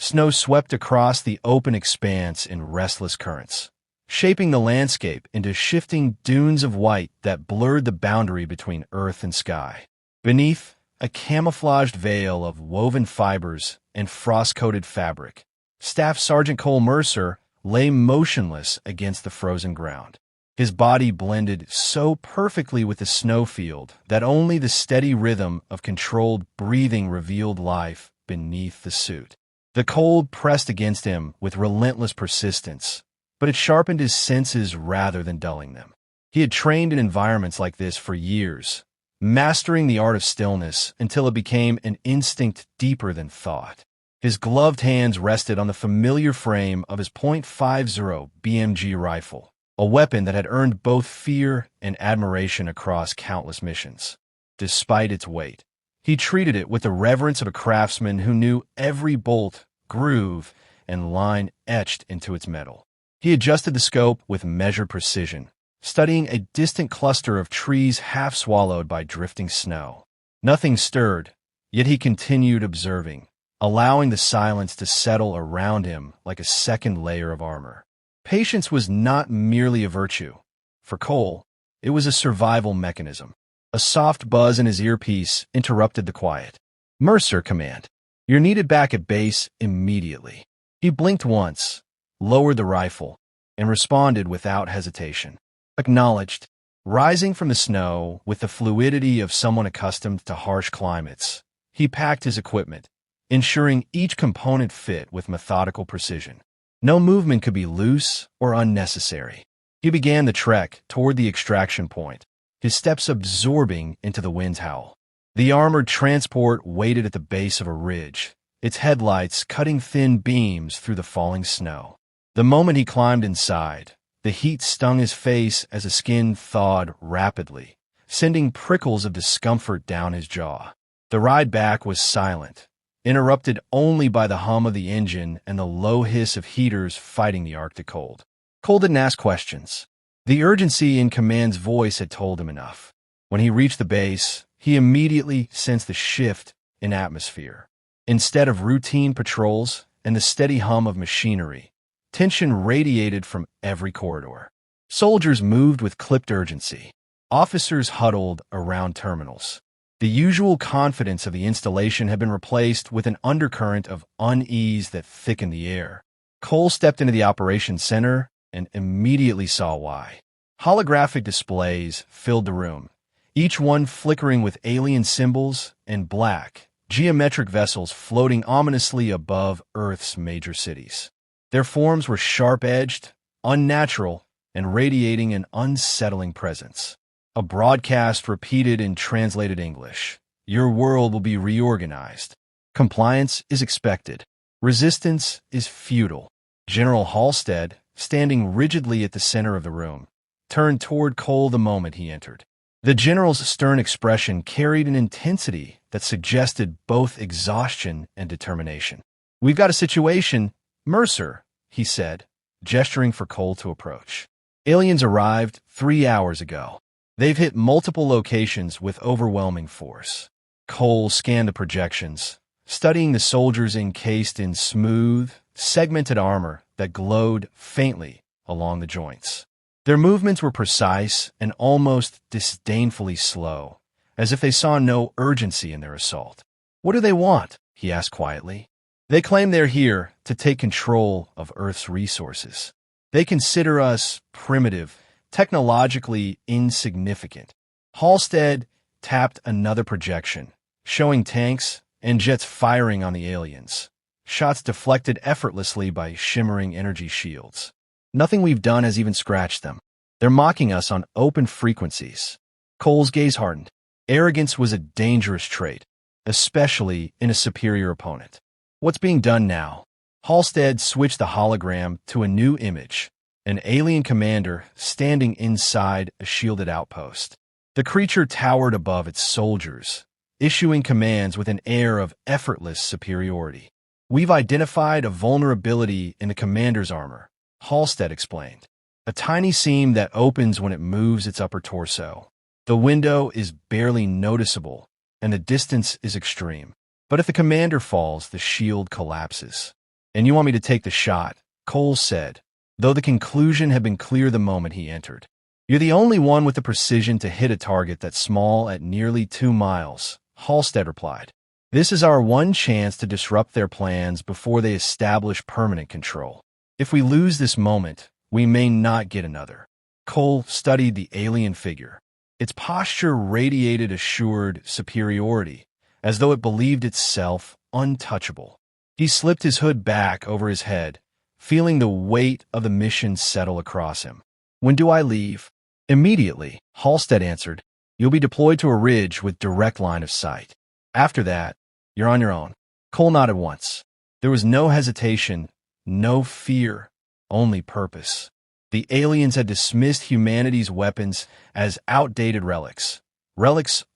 Snow swept across the open expanse in restless currents, shaping the landscape into shifting dunes of white that blurred the boundary between earth and sky. Beneath, a camouflaged veil of woven fibers and frost-coated fabric, Staff Sergeant Cole Mercer lay motionless against the frozen ground. His body blended so perfectly with the snowfield that only the steady rhythm of controlled breathing revealed life beneath the suit. The cold pressed against him with relentless persistence, but it sharpened his senses rather than dulling them. He had trained in environments like this for years, mastering the art of stillness until it became an instinct deeper than thought. His gloved hands rested on the familiar frame of his .50 BMG rifle, a weapon that had earned both fear and admiration across countless missions. Despite its weight, he treated it with the reverence of a craftsman who knew every bolt, groove, and line etched into its metal. He adjusted the scope with measured precision, studying a distant cluster of trees half swallowed by drifting snow. Nothing stirred, yet he continued observing, allowing the silence to settle around him like a second layer of armor. Patience was not merely a virtue. For Cole, it was a survival mechanism. A soft buzz in his earpiece interrupted the quiet. "Mercer, command. You're needed back at base immediately." He blinked once, lowered the rifle, and responded without hesitation. Acknowledged. Rising from the snow with the fluidity of someone accustomed to harsh climates, he packed his equipment, ensuring each component fit with methodical precision. No movement could be loose or unnecessary. He began the trek toward the extraction point, his steps absorbing into the wind's howl. The armored transport waited at the base of a ridge, its headlights cutting thin beams through the falling snow. The moment he climbed inside, the heat stung his face as the skin thawed rapidly, sending prickles of discomfort down his jaw. The ride back was silent, interrupted only by the hum of the engine and the low hiss of heaters fighting the Arctic cold. Cole didn't ask questions. The urgency in command's voice had told him enough. When he reached the base, he immediately sensed a shift in atmosphere. Instead of routine patrols and the steady hum of machinery, tension radiated from every corridor. Soldiers moved with clipped urgency. Officers huddled around terminals. The usual confidence of the installation had been replaced with an undercurrent of unease that thickened the air. Cole stepped into the operations center and immediately saw why. Holographic displays filled the room, each one flickering with alien symbols and black, geometric vessels floating ominously above Earth's major cities. Their forms were sharp-edged, unnatural, and radiating an unsettling presence. A broadcast repeated in translated English. "Your world will be reorganized. Compliance is expected. Resistance is futile." General Halstead, standing rigidly at the center of the room, turned toward Cole the moment he entered. The general's stern expression carried an intensity that suggested both exhaustion and determination. "We've got a situation, Mercer," he said, gesturing for Cole to approach. "Aliens arrived 3 hours ago. They've hit multiple locations with overwhelming force." Cole scanned the projections, studying the soldiers encased in smooth, segmented armor that glowed faintly along the joints. Their movements were precise and almost disdainfully slow, as if they saw no urgency in their assault. "What do they want?" he asked quietly. "They claim they're here to take control of Earth's resources. They consider us primitive, technologically insignificant." Halstead tapped another projection, showing tanks and jets firing on the aliens, shots deflected effortlessly by shimmering energy shields. "Nothing we've done has even scratched them. They're mocking us on open frequencies." Cole's gaze hardened. Arrogance was a dangerous trait, especially in a superior opponent. "What's being done now?" Halstead switched the hologram to a new image, an alien commander standing inside a shielded outpost. The creature towered above its soldiers, issuing commands with an air of effortless superiority. "We've identified a vulnerability in the commander's armor," Halstead explained. "A tiny seam that opens when it moves its upper torso. The window is barely noticeable, and the distance is extreme. But if the commander falls, the shield collapses." And you want me to take the shot, Cole said, though the conclusion had been clear the moment he entered. You're the only one with the precision to hit a target that's small at nearly 2 miles, Halstead replied. This is our one chance to disrupt their plans before they establish permanent control. If we lose this moment, we may not get another. Cole studied the alien figure. Its posture radiated assured superiority, as though it believed itself untouchable. He slipped his hood back over his head, feeling the weight of the mission settle across him. When do I leave? Immediately, Halstead answered. You'll be deployed to a ridge with direct line of sight. After that, you're on your own. Cole nodded once. There was no hesitation, no fear, only purpose. The aliens had dismissed humanity's weapons as outdated relics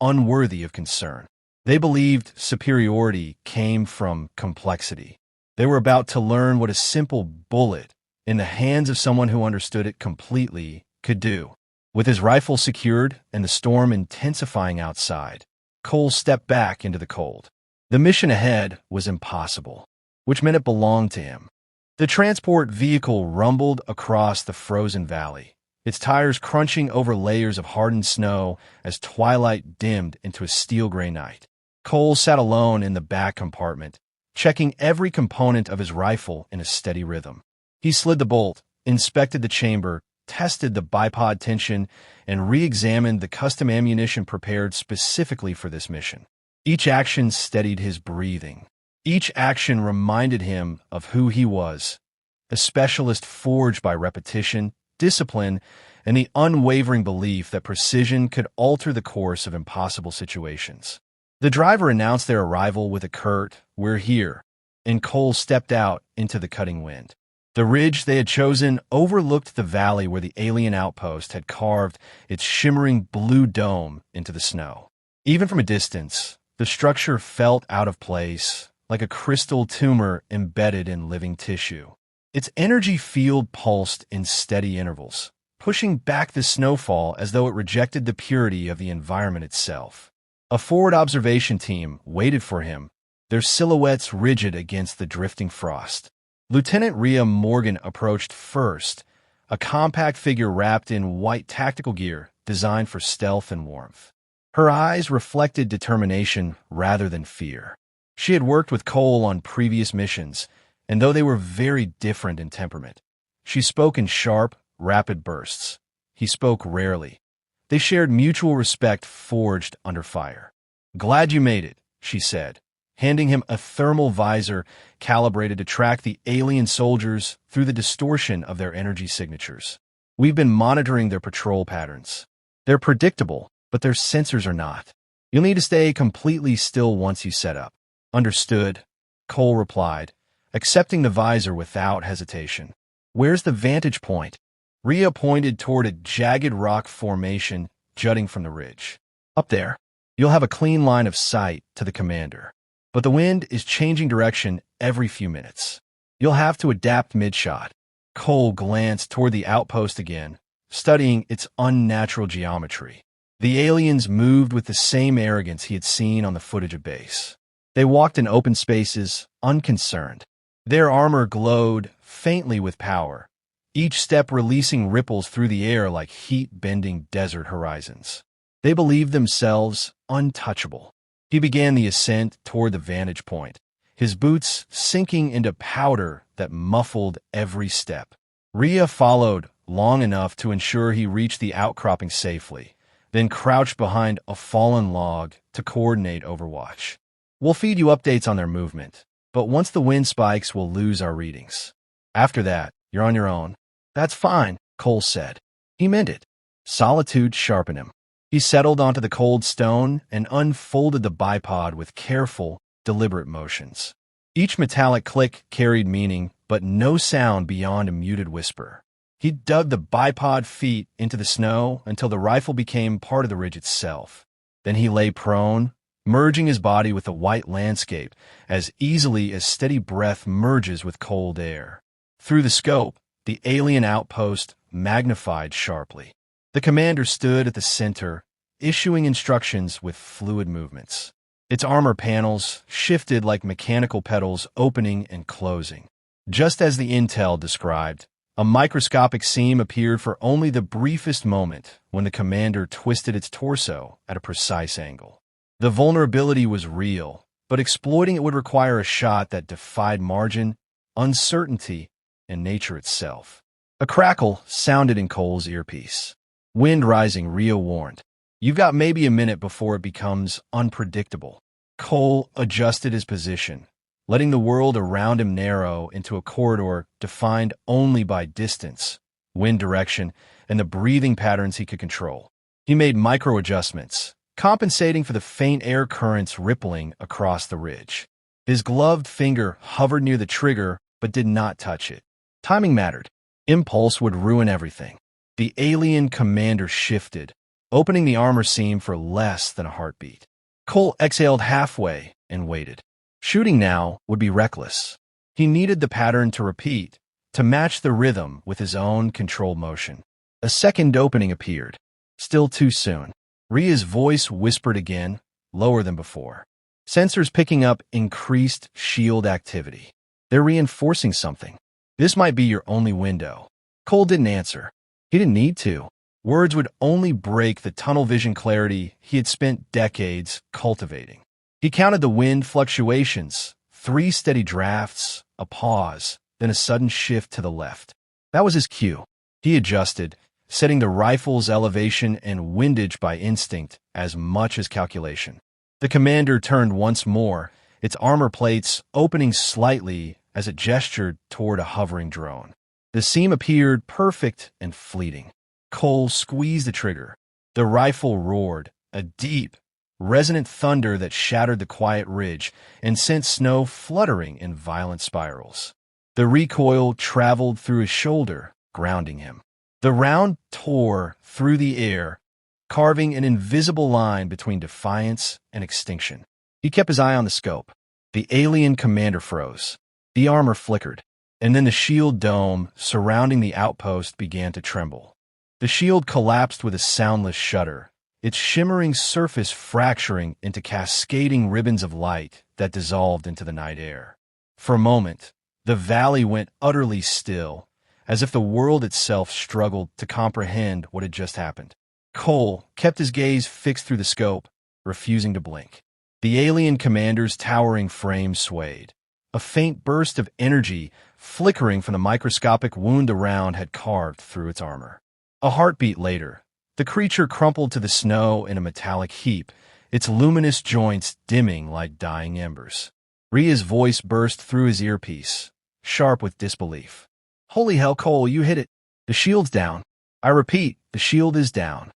unworthy of concern. They believed superiority came from complexity. They were about to learn what a simple bullet, in the hands of someone who understood it completely, could do. With his rifle secured and the storm intensifying outside, Cole stepped back into the cold. The mission ahead was impossible, which meant it belonged to him. The transport vehicle rumbled across the frozen valley, its tires crunching over layers of hardened snow as twilight dimmed into a steel-gray night. Cole sat alone in the back compartment, checking every component of his rifle in a steady rhythm. He slid the bolt, inspected the chamber, tested the bipod tension, and re-examined the custom ammunition prepared specifically for this mission. Each action steadied his breathing. Each action reminded him of who he was, a specialist forged by repetition, discipline, and the unwavering belief that precision could alter the course of impossible situations. The driver announced their arrival with a curt, "We're here," and Cole stepped out into the cutting wind. The ridge they had chosen overlooked the valley where the alien outpost had carved its shimmering blue dome into the snow. Even from a distance, the structure felt out of place, like a crystal tumor embedded in living tissue. Its energy field pulsed in steady intervals, pushing back the snowfall as though it rejected the purity of the environment itself. A forward observation team waited for him, their silhouettes rigid against the drifting frost. Lieutenant Rhea Morgan approached first, a compact figure wrapped in white tactical gear designed for stealth and warmth. Her eyes reflected determination rather than fear. She had worked with Cole on previous missions, and though they were very different in temperament, she spoke in sharp, rapid bursts. He spoke rarely. They shared mutual respect forged under fire. "Glad you made it," she said, handing him a thermal visor calibrated to track the alien soldiers through the distortion of their energy signatures. "We've been monitoring their patrol patterns. They're predictable, but their sensors are not. You'll need to stay completely still once you set up." "Understood," Cole replied, accepting the visor without hesitation. "Where's the vantage point?" Rhea pointed toward a jagged rock formation jutting from the ridge. "Up there. You'll have a clean line of sight to the commander. But the wind is changing direction every few minutes. You'll have to adapt mid-shot." Cole glanced toward the outpost again, studying its unnatural geometry. The aliens moved with the same arrogance he had seen on the footage of base. They walked in open spaces, unconcerned. Their armor glowed faintly with power, each step releasing ripples through the air like heat-bending desert horizons. They believed themselves untouchable. He began the ascent toward the vantage point, his boots sinking into powder that muffled every step. Rhea followed long enough to ensure he reached the outcropping safely, then crouched behind a fallen log to coordinate overwatch. "We'll feed you updates on their movement, but once the wind spikes, we'll lose our readings. After that, you're on your own." "That's fine," Cole said. He meant it. Solitude sharpened him. He settled onto the cold stone and unfolded the bipod with careful, deliberate motions. Each metallic click carried meaning, but no sound beyond a muted whisper. He dug the bipod feet into the snow until the rifle became part of the ridge itself. Then he lay prone, merging his body with the white landscape as easily as steady breath merges with cold air. Through the scope, the alien outpost magnified sharply. The commander stood at the center, issuing instructions with fluid movements. Its armor panels shifted like mechanical pedals, opening and closing. Just as the intel described, a microscopic seam appeared for only the briefest moment when the commander twisted its torso at a precise angle. The vulnerability was real, but exploiting it would require a shot that defied margin, uncertainty, and nature itself. A crackle sounded in Cole's earpiece. Wind rising, Rio warned. You've got maybe a minute before it becomes unpredictable. Cole adjusted his position, letting the world around him narrow into a corridor defined only by distance, wind direction, and the breathing patterns he could control. He made micro-adjustments, compensating for the faint air currents rippling across the ridge. His gloved finger hovered near the trigger but did not touch it. Timing mattered. Impulse would ruin everything. The alien commander shifted, opening the armor seam for less than a heartbeat. Cole exhaled halfway and waited. Shooting now would be reckless. He needed the pattern to repeat, to match the rhythm with his own controlled motion. A second opening appeared. Still too soon. Ria's voice whispered again, lower than before. Sensors picking up increased shield activity. They're reinforcing something. This might be your only window. Cole didn't answer. He didn't need to. Words would only break the tunnel vision clarity he had spent decades cultivating. He counted the wind fluctuations, 3 steady drafts, a pause, then a sudden shift to the left. That was his cue. He adjusted, setting the rifle's elevation and windage by instinct as much as calculation. The commander turned once more, its armor plates opening slightly as it gestured toward a hovering drone. The seam appeared perfect and fleeting. Cole squeezed the trigger. The rifle roared, a deep, resonant thunder that shattered the quiet ridge and sent snow fluttering in violent spirals. The recoil traveled through his shoulder, grounding him. The round tore through the air, carving an invisible line between defiance and extinction. He kept his eye on the scope. The alien commander froze. The armor flickered, and then the shield dome surrounding the outpost began to tremble. The shield collapsed with a soundless shudder, its shimmering surface fracturing into cascading ribbons of light that dissolved into the night air. For a moment, the valley went utterly still, as if the world itself struggled to comprehend what had just happened. Cole kept his gaze fixed through the scope, refusing to blink. The alien commander's towering frame swayed. A faint burst of energy flickering from the microscopic wound the round had carved through its armor. A heartbeat later, the creature crumpled to the snow in a metallic heap, its luminous joints dimming like dying embers. Ria's voice burst through his earpiece, sharp with disbelief. "Holy hell, Cole, you hit it. The shield's down. I repeat, the shield is down."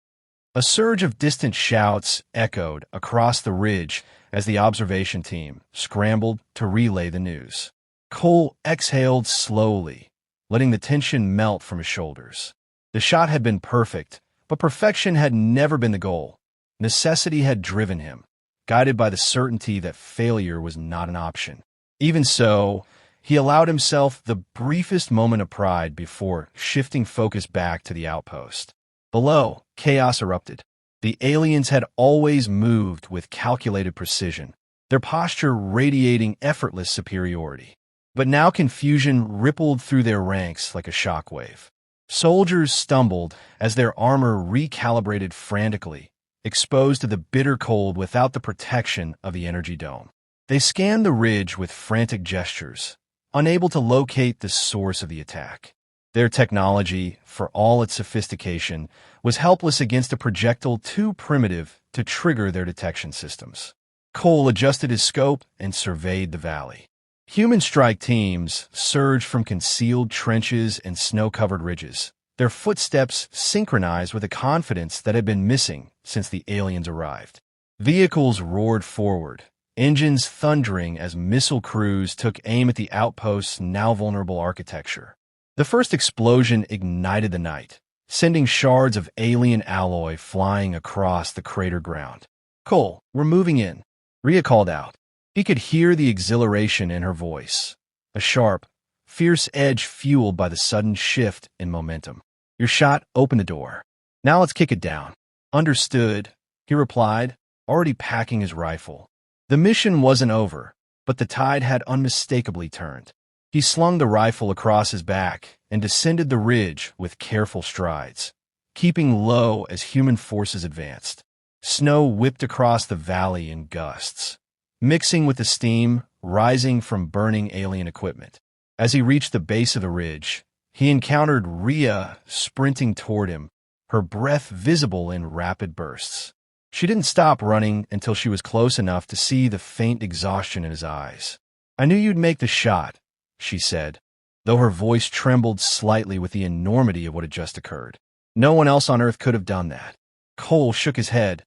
A surge of distant shouts echoed across the ridge as the observation team scrambled to relay the news. Cole exhaled slowly, letting the tension melt from his shoulders. The shot had been perfect, but perfection had never been the goal. Necessity had driven him, guided by the certainty that failure was not an option. Even so, he allowed himself the briefest moment of pride before shifting focus back to the outpost. Below, chaos erupted. The aliens had always moved with calculated precision, their posture radiating effortless superiority. But now confusion rippled through their ranks like a shockwave. Soldiers stumbled as their armor recalibrated frantically, exposed to the bitter cold without the protection of the energy dome. They scanned the ridge with frantic gestures, unable to locate the source of the attack. Their technology, for all its sophistication, was helpless against a projectile too primitive to trigger their detection systems. Cole adjusted his scope and surveyed the valley. Human strike teams surged from concealed trenches and snow-covered ridges, their footsteps synchronized with a confidence that had been missing since the aliens arrived. Vehicles roared forward, engines thundering as missile crews took aim at the outpost's now vulnerable architecture. The first explosion ignited the night, sending shards of alien alloy flying across the crater ground. "Cole, we're moving in," Ria called out. He could hear the exhilaration in her voice, a sharp, fierce edge fueled by the sudden shift in momentum. "Your shot opened the door. Now let's kick it down." "Understood," he replied, already packing his rifle. The mission wasn't over, but the tide had unmistakably turned. He slung the rifle across his back and descended the ridge with careful strides, keeping low as human forces advanced. Snow whipped across the valley in gusts, mixing with the steam rising from burning alien equipment. As he reached the base of the ridge, he encountered Rhea sprinting toward him, her breath visible in rapid bursts. She didn't stop running until she was close enough to see the faint exhaustion in his eyes. "I knew you'd make the shot," she said, though her voice trembled slightly with the enormity of what had just occurred. No one else on Earth could have done that. Cole shook his head,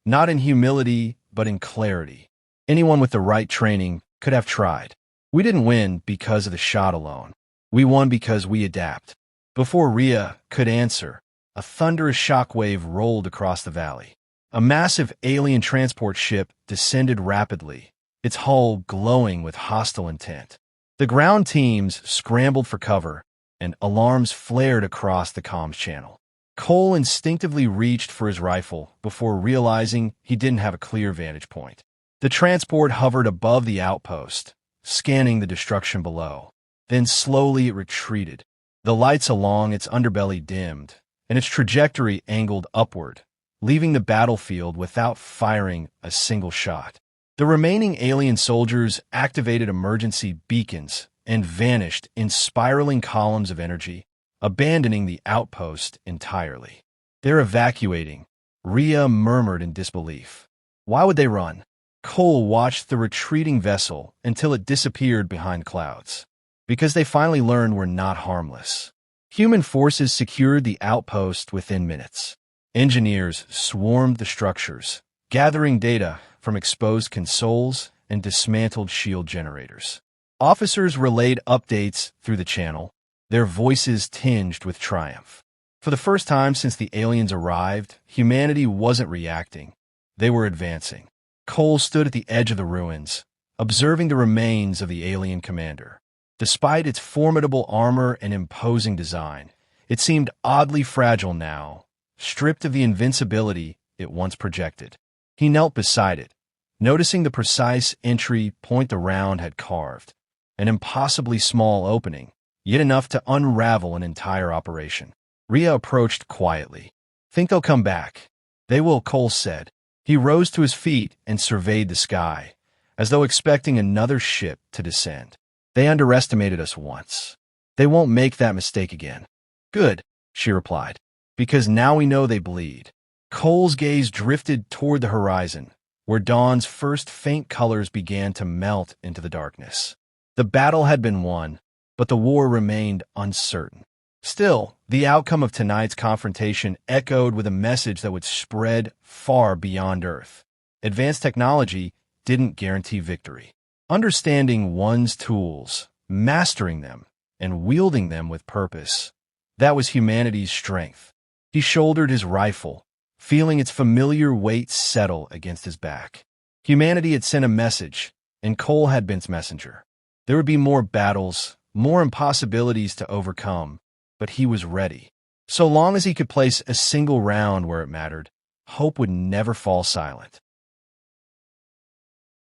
not in humility, but in clarity. Anyone with the right training could have tried. We didn't win because of the shot alone. We won because we adapt. Before Rhea could answer, a thunderous shockwave rolled across the valley. A massive alien transport ship descended rapidly, its hull glowing with hostile intent. The ground teams scrambled for cover, and alarms flared across the comms channel. Cole instinctively reached for his rifle before realizing he didn't have a clear vantage point. The transport hovered above the outpost, scanning the destruction below. Then slowly it retreated. The lights along its underbelly dimmed, and its trajectory angled upward, leaving the battlefield without firing a single shot. The remaining alien soldiers activated emergency beacons and vanished in spiraling columns of energy, abandoning the outpost entirely. "They're evacuating," Rhea murmured in disbelief. "Why would they run?" Cole watched the retreating vessel until it disappeared behind clouds. "Because they finally learned we're not harmless." Human forces secured the outpost within minutes. Engineers swarmed the structures, gathering data from exposed consoles and dismantled shield generators. Officers relayed updates through the channel, their voices tinged with triumph. For the first time since the aliens arrived, humanity wasn't reacting. They were advancing. Cole stood at the edge of the ruins, observing the remains of the alien commander. Despite its formidable armor and imposing design, it seemed oddly fragile now, stripped of the invincibility it once projected. He knelt beside it, noticing the precise entry point the round had carved, an impossibly small opening, yet enough to unravel an entire operation. Rhea approached quietly. "Think they'll come back?" "They will," Cole said. He rose to his feet and surveyed the sky, as though expecting another ship to descend. "They underestimated us once. They won't make that mistake again." "Good," she replied, "because now we know they bleed." Cole's gaze drifted toward the horizon, where dawn's first faint colors began to melt into the darkness. The battle had been won, but the war remained uncertain. Still, the outcome of tonight's confrontation echoed with a message that would spread far beyond Earth. Advanced technology didn't guarantee victory. Understanding one's tools, mastering them, and wielding them with purpose, that was humanity's strength. He shouldered his rifle, feeling its familiar weight settle against his back. Humanity had sent a message, and Cole had been its messenger. There would be more battles, more impossibilities to overcome, but he was ready. So long as he could place a single round where it mattered, hope would never fall silent.